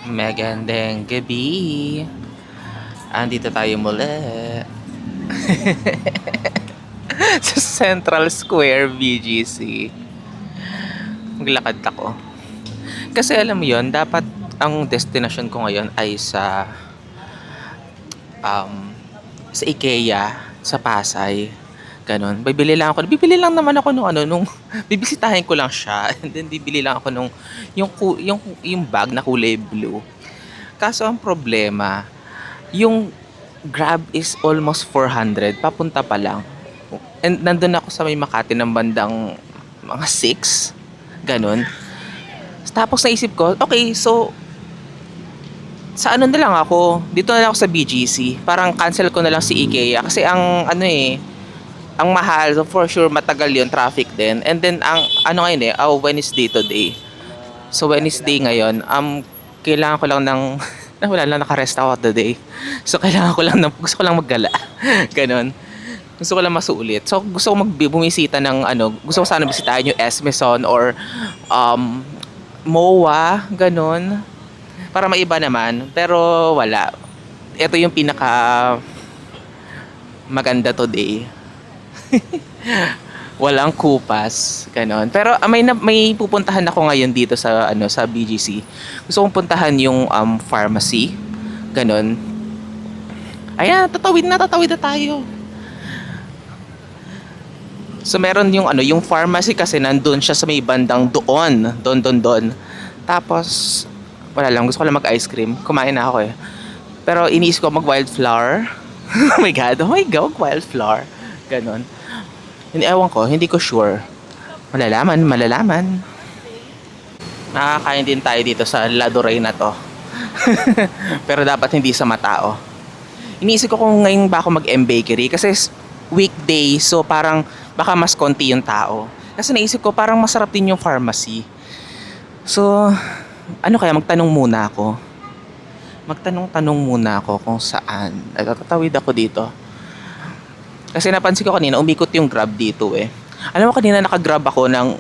Magandang gabi. Andito tayo muli sa Central Square, BGC. Maglakad ako. Kasi alam mo yon, dapat ang destination ko ngayon ay um, sa IKEA, sa Pasay. Ganon. Bibili lang naman ako nung bibisitahin ko lang siya. And then bibili lang ako nung yung bag na kulay blue. Kaso ang problema, yung Grab is almost 400 papunta pa lang. And nandun ako sa may Makati ng bandang mga 6, ganun. Tapos naisip ko, okay, so sa ano na lang ako, dito na lang ako sa BGC. Parang cancel ko na lang si IKEA kasi ang ano ang mahal, so for sure matagal yung traffic din. And then ang ano ngayon Wednesday today. So Wednesday ngayon, kailangan ko lang ng wala lang, naka-rest ako today. So kailangan ko lang gusto ko lang maggala. Ganon. Gusto ko lang masulit. So gusto ko bumisita ng gusto ko sana bisitahin yung Esmeson or MOA, ganon. Para maiba naman, pero wala. Ito yung pinaka maganda today. Walang kupas, ganon. Pero may pupuntahan ako ngayon dito sa BGC. Gusto kong puntahan yung pharmacy, ganon. Ayan, tatawid na tayo. So meron yung pharmacy kasi nandun siya sa may bandang doon. Tapos wala lang, gusto ko lang mag-ice cream. Kumain na ako eh. Pero iniisip ko mag-wildflower. Oh my god, wildflower. Ganon. Ewan ko, hindi ko sure. Malalaman. Nakakain din tayo dito sa Ladoray na to. Pero dapat hindi sa matao. Iniisip ko kung ngayon ba ako mag-M Bakery kasi weekday, so parang baka mas konti yung tao. Kasi naisip ko parang masarap din yung pharmacy. So, magtanong muna ako. Magtanong muna ako kung saan. Tatawid ako dito. Kasi napansin ko kanina, umikot yung Grab dito eh. Alam mo, kanina naka-Grab ako ng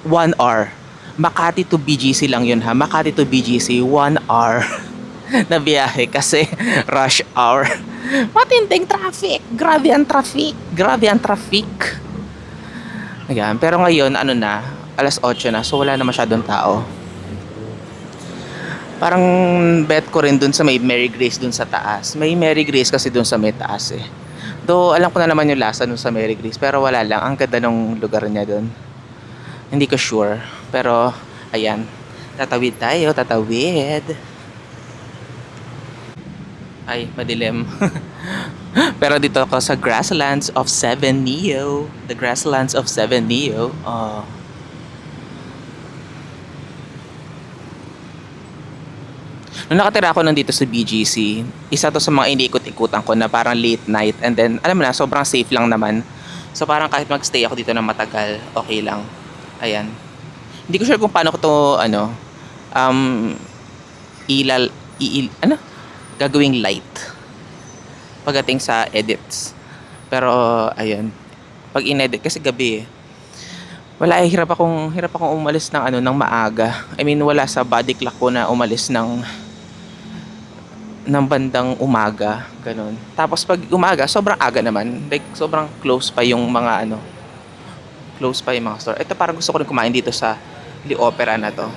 1 hour. Makati to BGC lang yun ha. Makati to BGC, 1 hour na biyahe kasi rush hour. Matinding traffic. Grabe ang traffic. Ayan. Pero ngayon, alas 8 na. So wala na masyadong tao. Parang bet ko rin dun sa may Mary Grace dun sa taas. May Mary Grace kasi dun sa may taas eh. Though alam ko na naman yung lasa dun sa Mary Grace, pero wala lang. Ang ganda ng lugar niya dun. Hindi ko sure. Pero ayan. Tatawid tayo. Ay, madilim. Pero dito ako sa Grasslands of 7 Neo. The Grasslands of 7 Neo. Oh. Nung nakatira ako nandito sa BGC, isa to sa mga iniikot-ikutan ko na parang late night, and then alam mo na, sobrang safe lang naman. So parang kahit magstay ako dito ng matagal, okay lang. Ayan. Hindi ko sure kung paano ko to gagawing light pagdating sa edits. Pero ayun, pag inedit kasi gabi wala hirap akong umalis ng maaga. I mean, wala sa body clock ko na umalis ng bandang umaga, ganun. Tapos pag umaga, sobrang aga naman. Like, sobrang close pa yung mga store. Ito parang gusto ko rin kumain dito sa Lee Opera na to.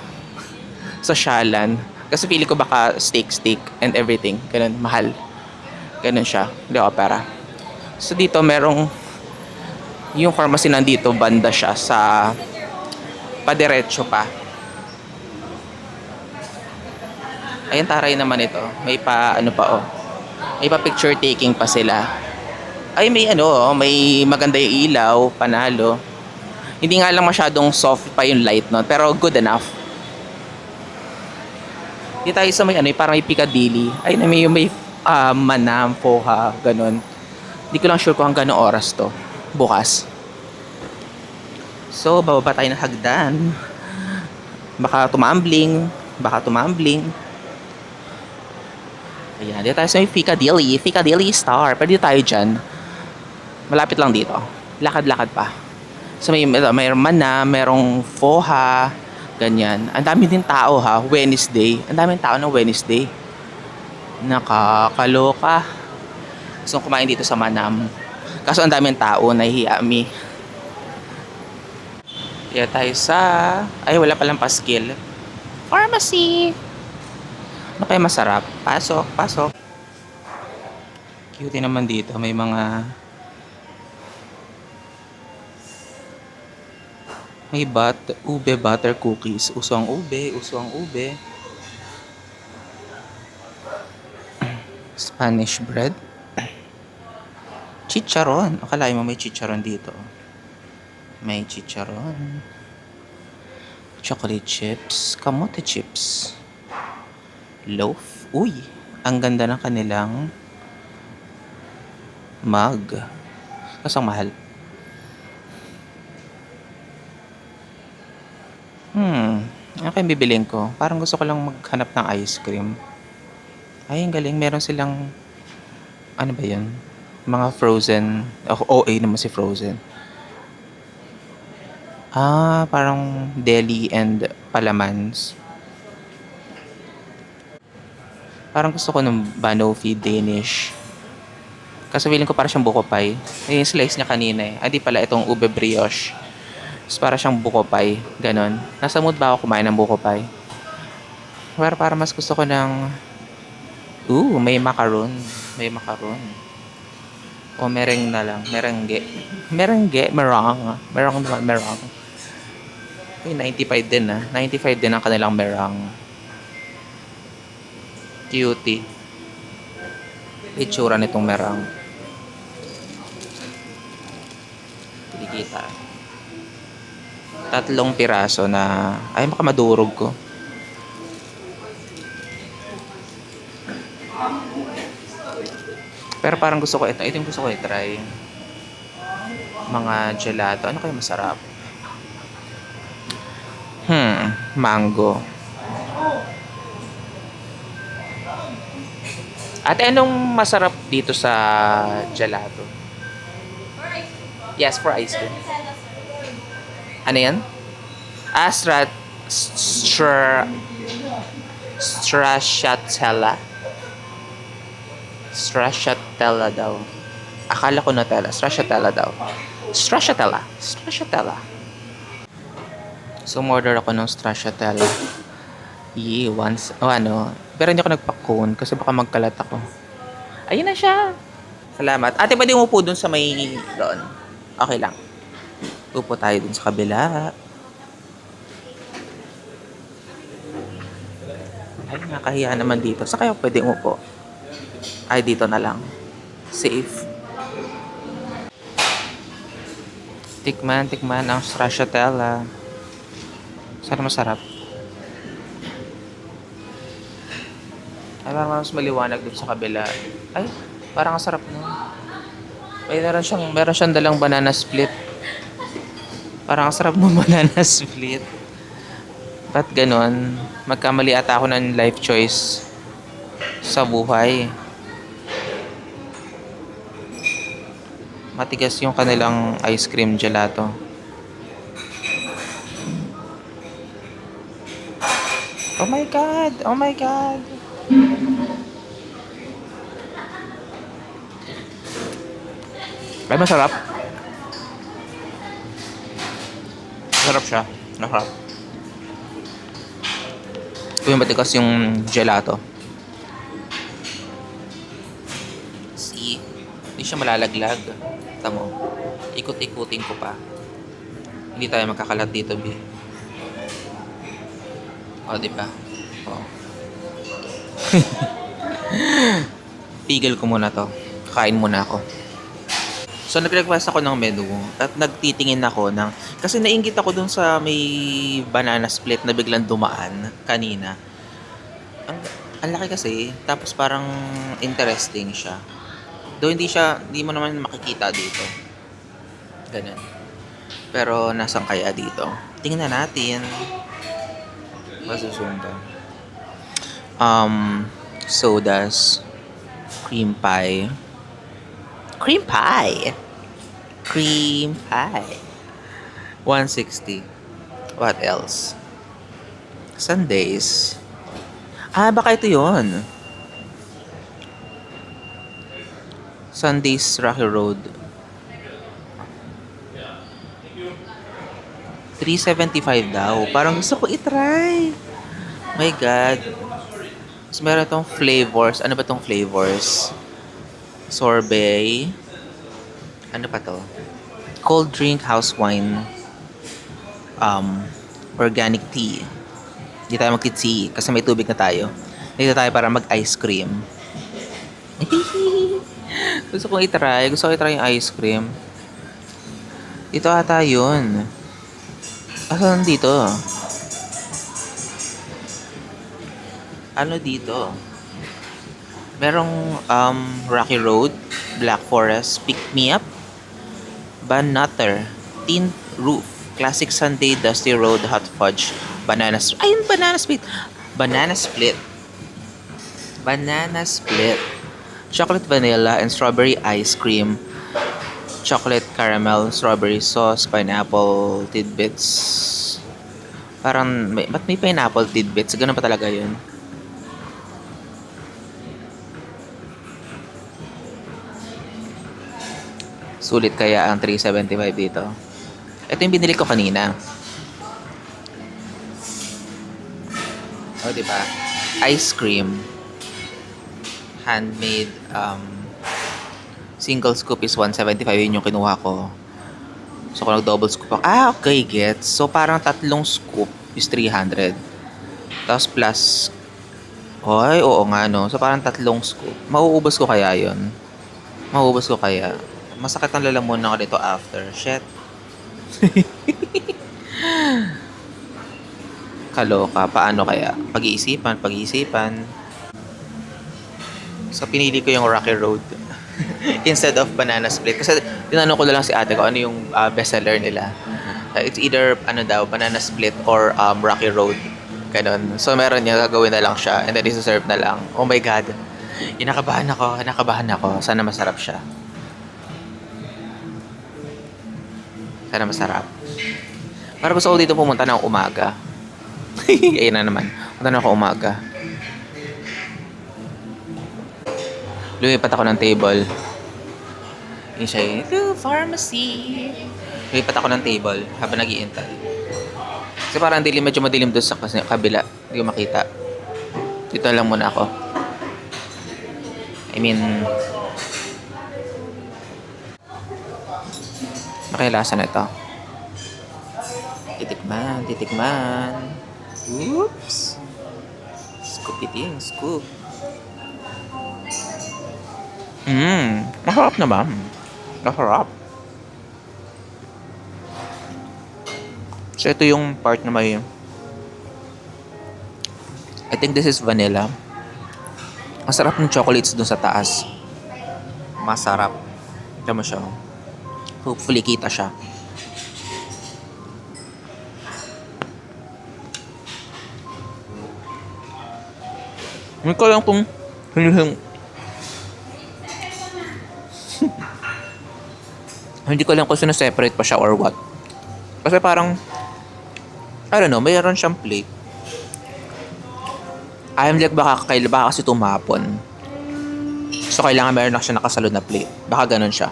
Sa Shalan. Kasi pili ko baka steak and everything. Ganun, mahal. Ganun siya, Lee Opera. So dito merong yung pharmacy nandito, banda siya sa padiretso pa. Ayan, taray naman ito. May may pa picture taking pa sila. Ay, may may maganda yung ilaw, panalo. Hindi nga lang masyadong soft pa yung light, no? Pero good enough. Dito tayo sa parang may Piccadilly. Ay, may Manam, Poha, ganun. Hindi ko lang sure kung hanggang oras to. Bukas. So, bababa tayo ng hagdan. Baka tumambling. Ayan, dito tayo sa may Piccadilly Star. Pwede tayo dyan. Malapit lang dito. Lakad-lakad pa. So may Manam, merong Poha, Ganyan. Ang dami din tao ha, Wednesday. Ang daming tao ng Wednesday. Nakakaloka. Gusto kong kumain dito sa Manam. Kaso ang daming tao, nahihiya mi. Kaya tayo sa... Ay, wala palang paskil. Pharmacy! Ano kaya masarap? Pasok, pasok. Cute naman dito. May mga... May ube butter cookies. Uso ang ube, uso ang ube. Spanish bread. Chicharon. Akalain mo may chicharon dito. May chicharon. Chocolate chips. Kamote chips. Loaf. Uy! Ang ganda ng kanilang mug. Kaso ang mahal. Ano kayong bibilin ko? Parang gusto ko lang maghanap ng ice cream. Ay, ang galing. Meron silang... Ano ba yun? Mga frozen... OA naman si frozen. Parang deli and palamans. Parang gusto ko ng banoffee Danish. Kasi feeling ko para siyang buko pie. Yung slice niya kanina eh. Di pala itong ube brioche. Para siyang buko pie. Ganon. Nasa mood ba ako kumain ng buko pie? Pero para mas gusto ko ng... may macaron. May macaron. O mereng na lang. Merengue. Merengue. Merang. Merang naman. Merang. 95 din 95 din ang kanilang merang. Cutie. Itsura nitong merang. Kita. 3 piraso na... Ay, baka madurog ko. Pero parang gusto ko ito. Ito yung gusto ko i-try. Mga gelato. Ano kayo masarap? Mango. Ate, anong masarap dito sa gelato? Yes, for ice cream. Ano yan? Stracciatella. Stracciatella daw. Akala ko Nutella. Stracciatella daw. Stracciatella. So, order ako ng stracciatella. Once. Pero hindi ako nagpa-cone kasi baka magkalat ako. Ayun na siya. Salamat. Ate, pwede mo po dun sa may doon. Okay lang. Upo tayo dun sa kabila. Ay, nakahiya naman dito. Sa kaya pwede upo. Ay, dito na lang. Safe. Tikman ang stracciatella. Sana masarap. Ay, parang mas maliwanag dun sa kabila. Ay, parang ang sarap na. Meron siyang dalang banana split. Parang ang sarap ng banana split. Ba't ganon? Magkamali ata ako ng life choice sa buhay. Matigas yung kanilang ice cream gelato. Oh my God! Oh my God! Ay, masarap. Masarap siya. Masarap. Yung matigas yung gelato. See? Hindi siya malalaglag. Tamo. Ikot-ikutin ko pa. Hindi tayo magkakalat dito, B. Diba? Pigil ko muna to. Kain muna ako. So, nag-request ako ng menu at nagtitingin ako ng... Kasi nainggit ako dun sa may banana split na biglang dumaan kanina. Ang laki kasi, tapos parang interesting siya. Though hindi mo naman makikita dito. Ganun. Pero nasaan kaya dito? Tingnan natin. Masusunda. Sodas. Cream pie. Cream pie. 160. What else? Sundays. Ah, baka ito yun. Sundays Rocky Road. 375 daw. Parang gusto ko itry. My God. Tapos meron tong flavors. Ano ba tong flavors? Sorbet. Ano pa to? Cold drink, house wine. Organic tea. Hindi tayo mag-tea kasi may tubig na tayo. Dito tayo para mag-ice cream. Gusto kong itry. Gusto ko itry yung ice cream. Dito ata yun. Asan dito? Ano dito? Merong Rocky Road, Black Forest, Pick Me Up, Van Nutter, Tin Roof, Classic Sunday, Dusty Road, Hot Fudge, Ayun, Banana Split. Banana Split. Banana Split. Chocolate vanilla and strawberry ice cream. Chocolate caramel, strawberry sauce, pineapple tidbits. Parang, ba't may pineapple tidbits? Ganun pa talaga yun. Sulit kaya ang 375 dito. Ito yung binili ko kanina. Oh, di ba? Ice cream. Handmade. Single scoop is 175. Yun yung kinuha ko. So, kung nag-double scoop ako. Ah, okay, gets. So, parang tatlong scoop is 300. Tapos plus. Hoy, oo nga, no? So, parang tatlong scoop. Mauubos ko kaya yun? Mauubos ko kaya? Masakit ang lalamunan ako dito after. Shit. Kaloka. Paano kaya? Pag-iisipan. So, pinili ko yung Rocky Road. Instead of Banana Split. Kasi tinanong ko na lang si ate ko ano yung bestseller nila. It's either Banana Split or Rocky Road. Ganon. So meron niya, gagawin na lang siya. And then isa-serve na lang. Oh my God. Nakabahan ako. Sana masarap siya. Sana masarap. Para gusto ko dito pumunta ng umaga. Ayun na naman. Punta na ako umaga. Lumipat ako ng table. Yung siya yung pharmacy. Lumipat ako ng table habang nag-iintay. Kasi parang medyo madilim doon sa kabila. Hindi ko makita. Dito lang muna ako. I mean, nakilasa na ito. Titikman. Oops. Scoop. Masarap naman. Masarap. So, ito yung part na may... I think this is vanilla. Ang sarap ng chocolates dun sa taas. Masarap. Tignan mo siya. Hopefully, kita siya. Hindi ko lang kung... Hindi ko lang kung sino-separate pa siya or what. Kasi parang, I don't know, mayroon siyang plate. I'm like, baka kasi tumapon. So, kailangan meron na siya nakasalod na plate. Baka ganun siya.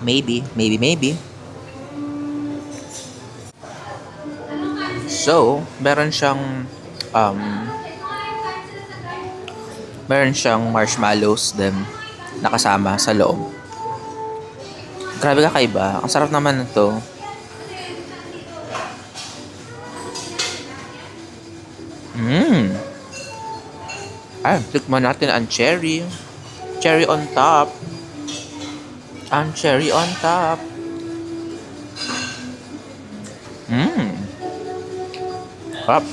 Maybe. So, meron siyang marshmallows din nakasama sa loob. Grabe kakaiba. Ang sarap naman nito. Tikman natin ang cherry. Cherry on top. Ang cherry on top. Sarap.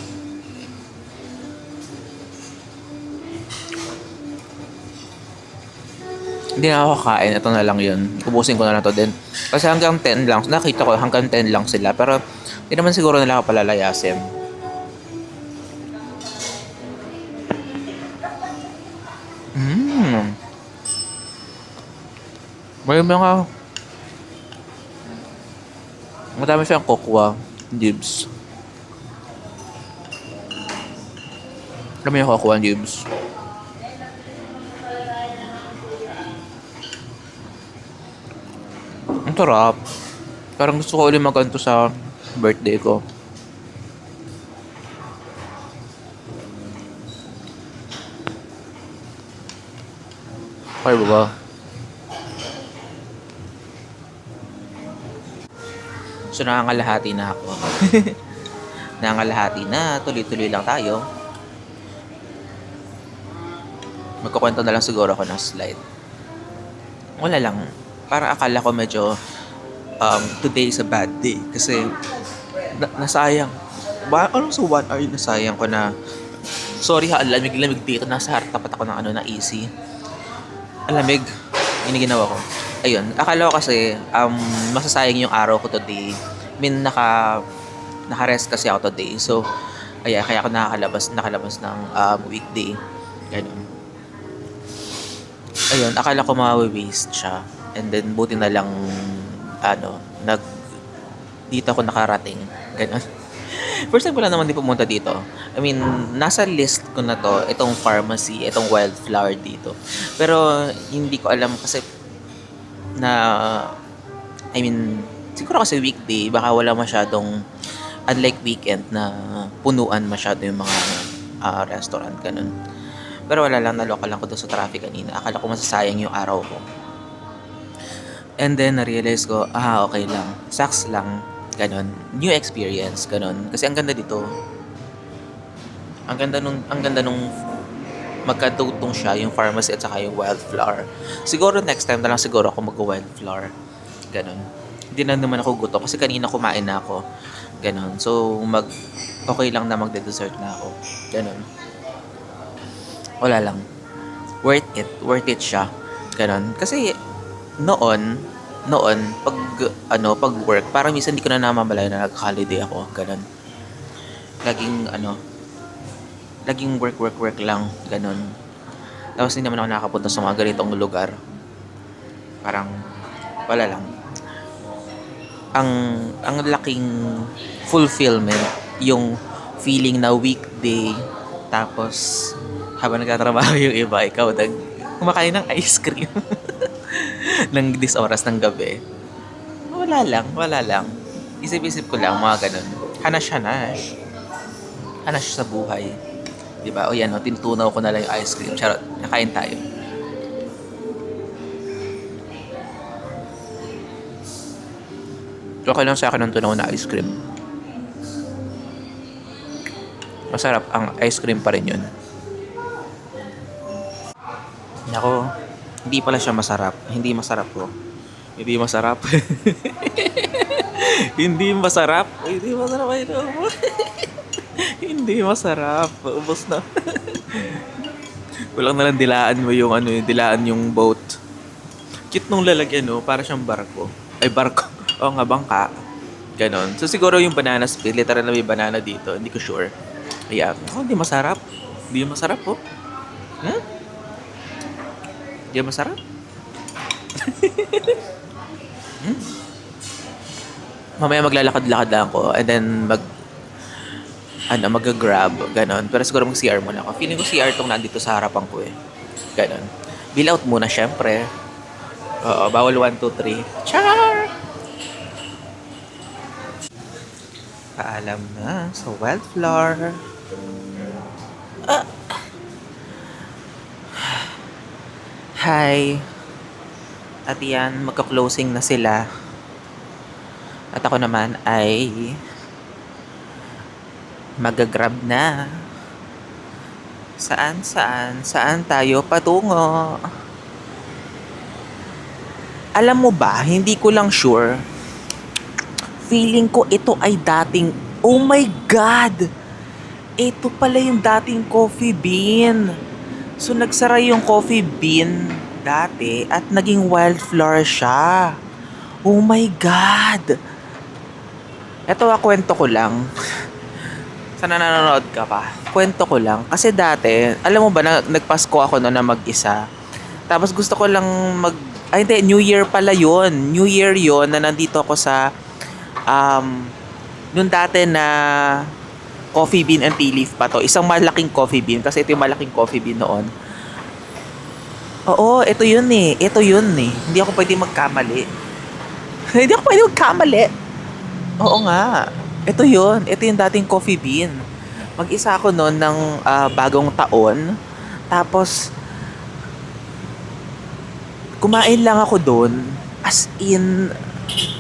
Hindi na ako kakain. Ito na lang yun. Ubusin ko na lang to din. Kasi hanggang 10 lang. Nakita ko hanggang 10 lang sila. Pero hindi naman siguro nila ako palalayasin. May mga... Madami siyang kokwa. Dibs. Alam mo yung Cocoa Nibs? Ang sarap. Parang gusto ko ulit maganto sa birthday ko. Kaya ba? So nangangalahati na ako. Nangangalahati na. Tuloy-tuloy lang tayo. Magkukwento na lang siguro ako ng slide. Wala lang. Parang akala ko medyo today is a bad day. Kasi nasayang. Anong sa 1 hour nasayang ko na sorry ha, lamig-lamig dito. Nasa harap tapat ako ng easy. Alamig. Yun yung ginawa ko. Ayun. Akala ko kasi masasayang yung araw ko today. I mean, naka-rest kasi ako today. So, kaya ako nakalabas ng weekday. Ganun. Ayun, akala ko ma-waste siya. And then, buti na lang, dito ako nakarating. Ganun. First time ko lang naman din pumunta dito. I mean, nasa list ko na to, itong pharmacy, itong wildflower dito. Pero, hindi ko alam kasi siguro kasi weekday, baka wala masyadong, unlike weekend na punuan masyado yung mga restaurant, ganun. Pero wala lang, naloka lang ko doon sa traffic kanina. Akala ko masasayang yung araw ko. And then, na-realize ko, okay lang. Sucks lang. Ganon. New experience. Ganon. Kasi ang ganda dito. Ang ganda nung magkatutong siya, yung pharmacy at saka yung wildflower. Siguro next time na lang siguro ako mag-wildflower. Ganon. Hindi na naman ako gutom kasi kanina kumain na ako. Ganon. So, okay lang na magde-dessert na ako. Ganon. Wala lang. Worth it siya. Ganon. Kasi noon pag work, parang minsan hindi ko na namamalayan na nag-holiday ako. Ganon. Laging work lang. Ganon. Tapos hindi naman ako nakapunta sa mga ganitong lugar. Parang wala lang. Ang laking fulfillment yung feeling na weekday tapos habang nagtatrabaho yung iba, ikaw kumakain ng ice cream ng this oras ng gabi. Wala lang. Isip-isip ko lang, mga ganun. Hanash sa buhay. Diba? O yan, tinutunaw ko na lang yung ice cream. Charot, nakain tayo. Okay lang sa akin ng tunaw na ice cream. Masarap, ang ice cream pa rin yun. Ako, hindi pala siya masarap. Hindi masarap po. Hindi masarap. Hindi masarap. Hindi masarap. Ubos na. Kulang na lang dilaan mo yung dilaan yung boat. Cute nung lalagyan, para siyang barko. Ay, barko. Oo nga, bangka. Ganon. So, siguro yung banana split. Literal na may banana dito. Hindi ko sure. Ayan. Hindi masarap. Hindi masarap po. Hindi masarap? Mamaya maglalakad-lakad lang ako and then mag-grab, ganon. Pero siguro mag-CR muna ako. Feeling ko CR tong nandito sa harapan ko ganon. Bill out muna, syempre. Oo, bawal 1, 2, 3. Char! Paalam na sa wildflower. Hi. At yan, magka-closing na sila. At ako naman ay mag-grab na. Saan tayo patungo? Alam mo ba, hindi ko lang sure. Feeling ko ito ay dating, oh my God! Ito pala yung dating Coffee Bean. So, nagsara yung Coffee Bean dati at naging wildflower siya. Oh my God! Ito kwento ko lang. Sana nanonood ka pa. Kwento ko lang. Kasi dati, alam mo ba, nagpasko ako noon na mag-isa. Tapos gusto ko lang hindi, New Year pala yun. New Year yun na nandito ako sa, nung dati na coffee bean and tea leaf pa to. Isang malaking coffee bean kasi ito yung malaking coffee bean noon. Oo, ito yun eh. Ito yun eh. Hindi ako pwede magkamali. Hindi ako pwede magkamali. Oo nga. Ito yun. Ito yung dating coffee bean. Mag-isa ako noon ng bagong taon. Tapos, kumain lang ako doon. As in,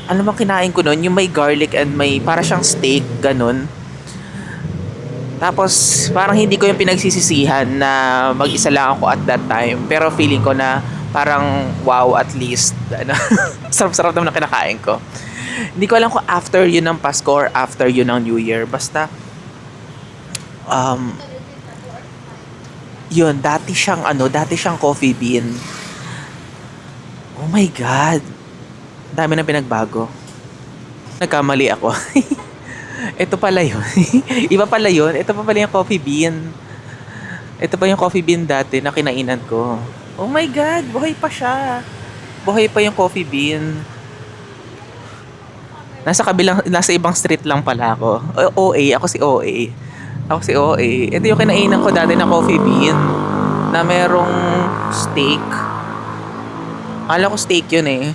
ano bang kinain ko noon? Yung may garlic and may para siyang steak, ganun. Tapos, parang hindi ko yung pinagsisisihan na mag-isa lang ako at that time. Pero feeling ko na parang wow, at least. Ano, sarap-sarap naman ang kinakain ko. Hindi ko alam kung after yun ng Pasko or after yun ng New Year. Basta, yun, dati siyang coffee bean. Oh my God. Dami na pinagbago. Nagkamali ako. Ito pala yun. Iba pala yun. Ito pa pala yung coffee bean. Ito pa yung coffee bean dati na kinainan ko. Oh my God. Buhay pa siya. Buhay pa yung coffee bean. Nasa ibang street lang pala ako. OA. Ako si OA. Ito yung kinainan ko dati na coffee bean. Na merong steak. Akala ko steak yun eh.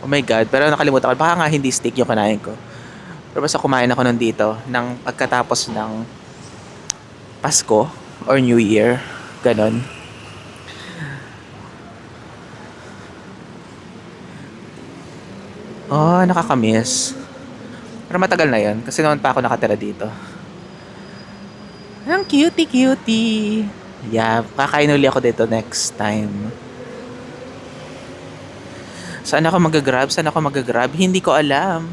Oh my God, pero nakalimutan ko. Baka nga hindi steak yung kinain ko. Pero basta kumain ako nun dito nang pagkatapos ng Pasko or New Year. Ganon. Oh, nakakamiss. Pero matagal na yun kasi noon pa ako nakatira dito. Ang cutie. Yeah, kakain uli ako dito next time. Saan ako magagrab? Hindi ko alam.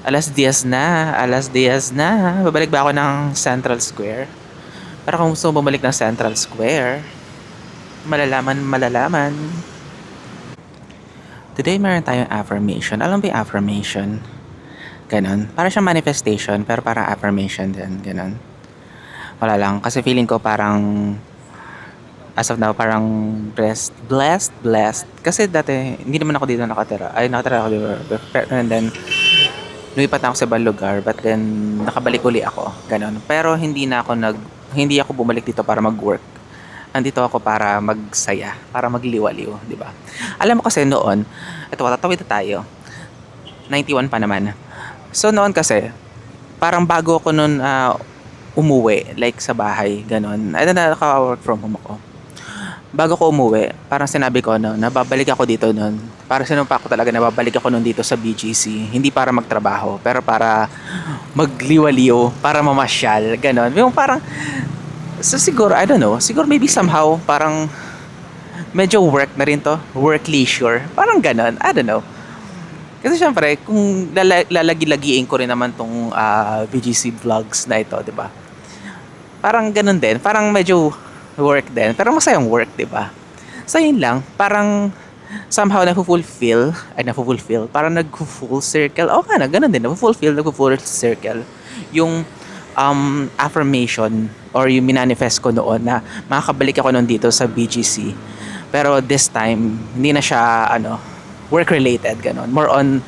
Alas 10 na. Babalik ba ako ng Central Square? Para kung gusto mo bumalik ng Central Square, malalaman. Today, meron tayong affirmation. Alam ba yung affirmation? Ganon. Para siyang manifestation, pero parang affirmation din. Ganon. Wala lang. Kasi feeling ko parang as of now, parang blessed. Kasi dati, hindi naman ako dito nakatira. Nakatira ako dito. And then, lumipat na ako sa ibang lugar. But then, nakabalik uli ako. Ganon. Pero hindi ako bumalik dito para mag-work. Andito ako para magsaya. Para magliwaliw. Diba? Alam mo kasi noon, tatawid na tayo. 91 pa naman. So, noon kasi, parang bago ako noon umuwi. Like, sa bahay. Ganon. Naka-work from home ako. Bago ko umuwi, parang sinabi ko nababalik ako dito noon. Para sinumpa ko talaga nababalik ako noon dito sa BGC. Hindi para magtrabaho, pero para magliwaliw, para mamasyal, ganon. Yung parang, so siguro, I don't know, siguro maybe somehow, parang medyo work na rin to. Work leisure. Parang ganon, I don't know. Kasi syempre, kung lalagi-lagiin ko rin naman tong BGC vlogs na ito, di ba? Parang ganon din. Parang medyo work din. Pero masayang work, di ba? So, yun lang. Parang somehow nagpo-fulfill. Parang nag-full circle. O ka na, ganun din. Nagpo-full circle. Yung affirmation or yung minanifest ko noon na makakabalik ako noon dito sa BGC. Pero this time, hindi na siya, work-related. Ganun. More on,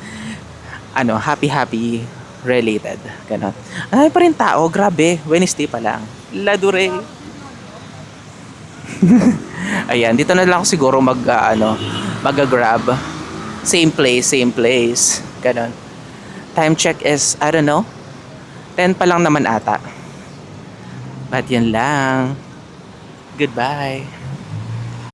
happy related. Ganun. Ano pa rin tao? Grabe. Wednesday pa lang. Ladure. Ayan, dito na lang ako siguro mag-grab. Same place. Ganon. Time check is, I don't know, 10 pa lang naman ata. But yun lang. Goodbye.